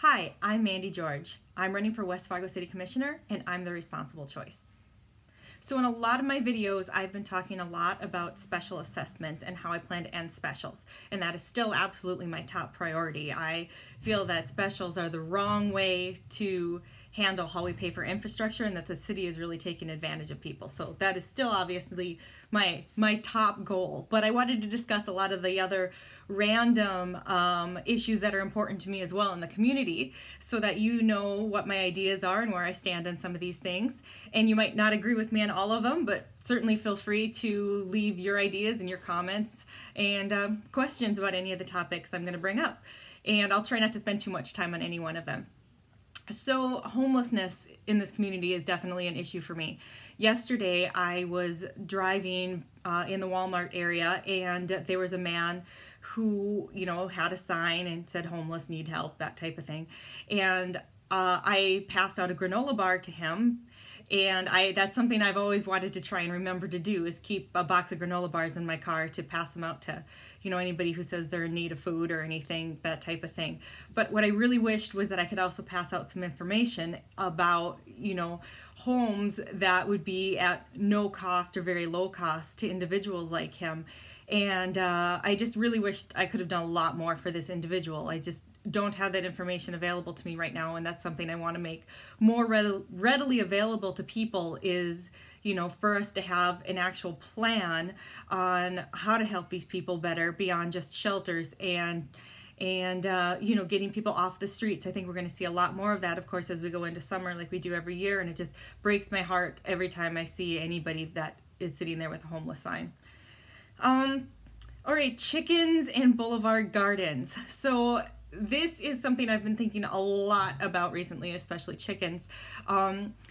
Hi, I'm Mandy George. I'm running for West Fargo City Commissioner, and I'm the responsible choice. So in a lot of my videos, I've been talking a lot about special assessments and how I plan to end specials. And that is still absolutely my top priority. I feel that specials are the wrong way to handle how we pay for infrastructure and that the city is really taking advantage of people. So that is still obviously my top goal. But I wanted to discuss a lot of the other random issues that are important to me as well in the community so that you know what my ideas are and where I stand on some of these things. And you might not agree with me on all of them, but certainly feel free to leave your ideas and your comments and questions about any of the topics I'm going to bring up. And I'll try not to spend too much time on any one of them. So homelessness in this community is definitely an issue for me. Yesterday I was driving in the Walmart area and there was a man who, had a sign and said homeless, need help, that type of thing. And I passed out a granola bar to him. And that's something I've always wanted to try and remember to do, is keep a box of granola bars in my car to pass them out to, anybody who says they're in need of food or anything, that type of thing. But what I really wished was that I could also pass out some information about, homes that would be at no cost or very low cost to individuals like him. And I just really wished I could have done a lot more for this individual. I just don't have that information available to me right now, and that's something I want to make more readily available to people is, for us to have an actual plan on how to help these people better beyond just shelters and getting people off the streets. I think we're going to see a lot more of that, of course, as we go into summer like we do every year, and it just breaks my heart every time I see anybody that is sitting there with a homeless sign. All right, chickens and boulevard gardens. So this is something I've been thinking a lot about recently, especially chickens.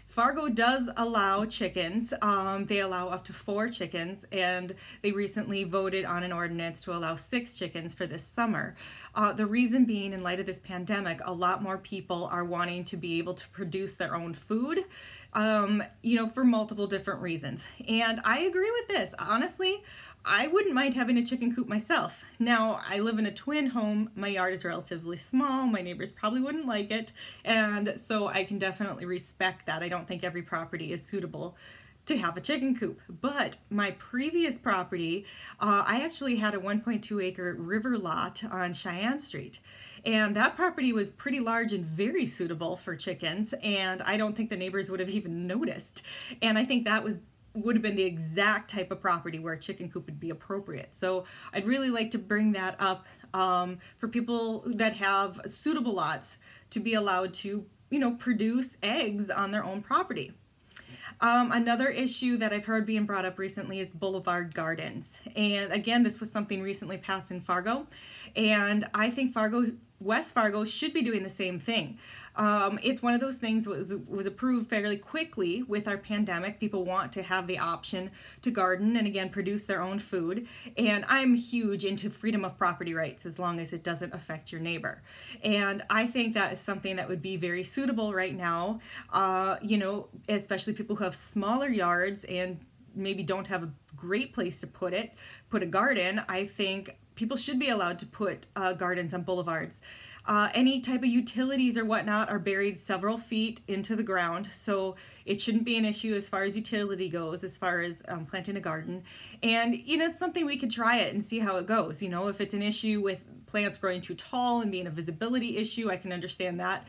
Fargo does allow chickens. They allow up to 4 chickens, and they recently voted on an ordinance to allow 6 chickens for this summer. The reason being, in light of this pandemic, a lot more people are wanting to be able to produce their own food, for multiple different reasons. And I agree with this. Honestly, I wouldn't mind having a chicken coop myself. Now, I live in a twin home. My yard is relatively small. My neighbors probably wouldn't like it. And so I can definitely respect that. I don't think every property is suitable to have a chicken coop. But my previous property, I actually had a 1.2 acre river lot on Cheyenne Street. And that property was pretty large and very suitable for chickens. And I don't think the neighbors would have even noticed. And I think that would have been the exact type of property where a chicken coop would be appropriate. So I'd really like to bring that up for people that have suitable lots to be allowed to, produce eggs on their own property. Another issue that I've heard being brought up recently is boulevard gardens. And again, this was something recently passed in Fargo. And I think West Fargo should be doing the same thing. It's one of those things that was approved fairly quickly with our pandemic. People want to have the option to garden and again produce their own food. And I'm huge into freedom of property rights as long as it doesn't affect your neighbor. And I think that is something that would be very suitable right now, especially people who have smaller yards and maybe don't have a great place to put a garden. I think people should be allowed to put gardens on boulevards. Any type of utilities or whatnot are buried several feet into the ground, so it shouldn't be an issue as far as utility goes, as far as planting a garden. And, it's something we could try it and see how it goes. If it's an issue with plants growing too tall and being a visibility issue, I can understand that.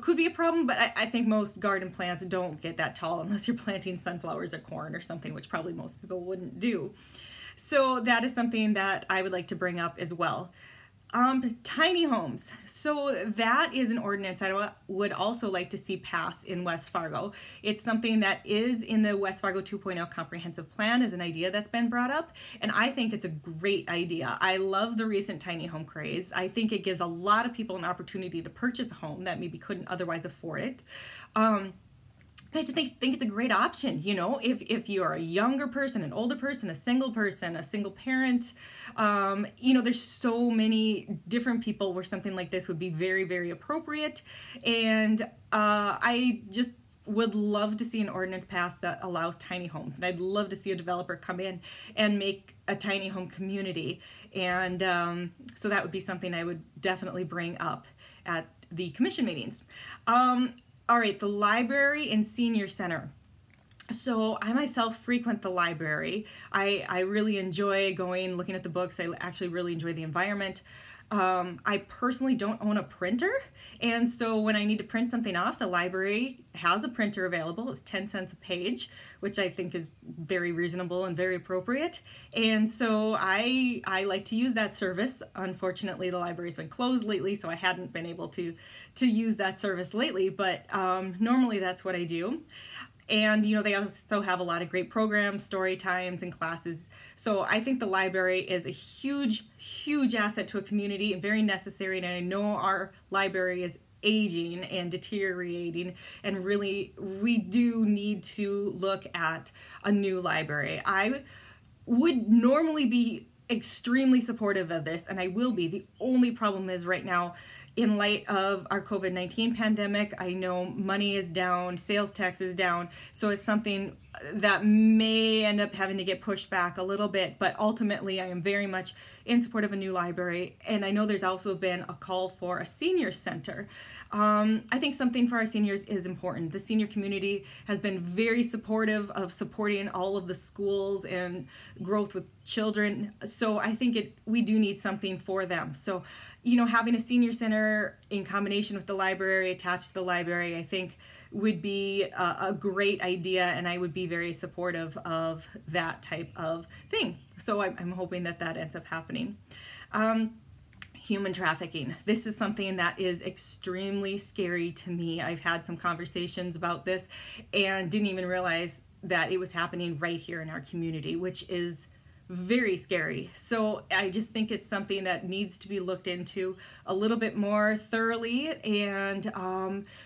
Could be a problem, but I think most garden plants don't get that tall unless you're planting sunflowers or corn or something, which probably most people wouldn't do. So that is something that I would like to bring up as well. Tiny homes. So that is an ordinance I would also like to see pass in West Fargo. It's something that is in the West Fargo 2.0 comprehensive plan as an idea that's been brought up, and I think it's a great idea. I love the recent tiny home craze. I think it gives a lot of people an opportunity to purchase a home that maybe couldn't otherwise afford it. I just think it's a great option, if you're a younger person, an older person, a single parent, there's so many different people where something like this would be very, very appropriate. And I just would love to see an ordinance passed that allows tiny homes. And I'd love to see a developer come in and make a tiny home community. And so that would be something I would definitely bring up at the commission meetings. All right, the library and senior center. So I myself frequent the library. I really enjoy going, looking at the books. I actually really enjoy the environment. I personally don't own a printer, and so when I need to print something off, the library has a printer available. It's 10 cents a page, which I think is very reasonable and very appropriate. And so I like to use that service. Unfortunately, the library's been closed lately, so I hadn't been able to use that service lately, but normally that's what I do. And, you know, they also have a lot of great programs, story times, and classes. So I think the library is a huge, huge asset to a community and very necessary. And I know our library is aging and deteriorating, and really we do need to look at a new library. I would normally be extremely supportive of this, and I will be. The only problem is right now, in light of our COVID-19 pandemic, I know money is down, sales tax is down, so it's something that may end up having to get pushed back a little bit, but ultimately I am very much in support of a new library. And I know there's also been a call for a senior center. I think something for our seniors is important. The senior community has been very supportive of supporting all of the schools and growth with children, so I think we do need something for them. So, you know, having a senior center in combination with the library, attached to the library, I think would be a great idea, and I would be very supportive of that type of thing. So I'm hoping that ends up happening. Human trafficking. This is something that is extremely scary to me. I've had some conversations about this and didn't even realize that it was happening right here in our community, which is very scary. So I just think it's something that needs to be looked into a little bit more thoroughly, and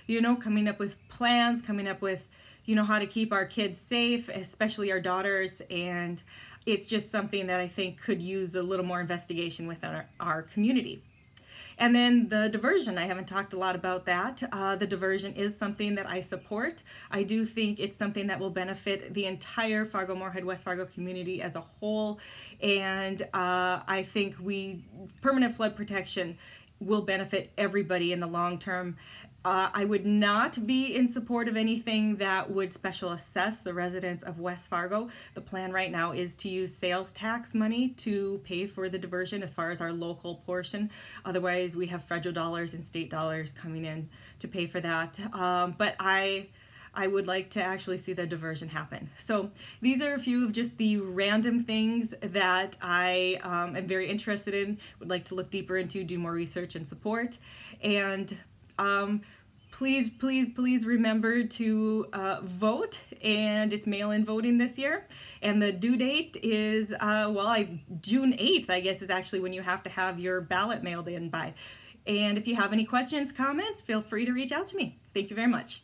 you know, coming up with plans, coming up with, you know, how to keep our kids safe, especially our daughters. And it's just something that I think could use a little more investigation within our community. And then the diversion, I haven't talked a lot about that. The diversion is something that I support. I do think it's something that will benefit the entire Fargo-Moorhead, West Fargo community as a whole. And I think permanent flood protection will benefit everybody in the long term. I would not be in support of anything that would special assess the residents of West Fargo. The plan right now is to use sales tax money to pay for the diversion as far as our local portion. Otherwise, we have federal dollars and state dollars coming in to pay for that. But I would like to actually see the diversion happen. So these are a few of just the random things that I am very interested in, would like to look deeper into, do more research and support. And please, please, please remember to vote, and it's mail-in voting this year. And the due date is, June 8th, I guess, is actually when you have to have your ballot mailed in by. And if you have any questions, comments, feel free to reach out to me. Thank you very much.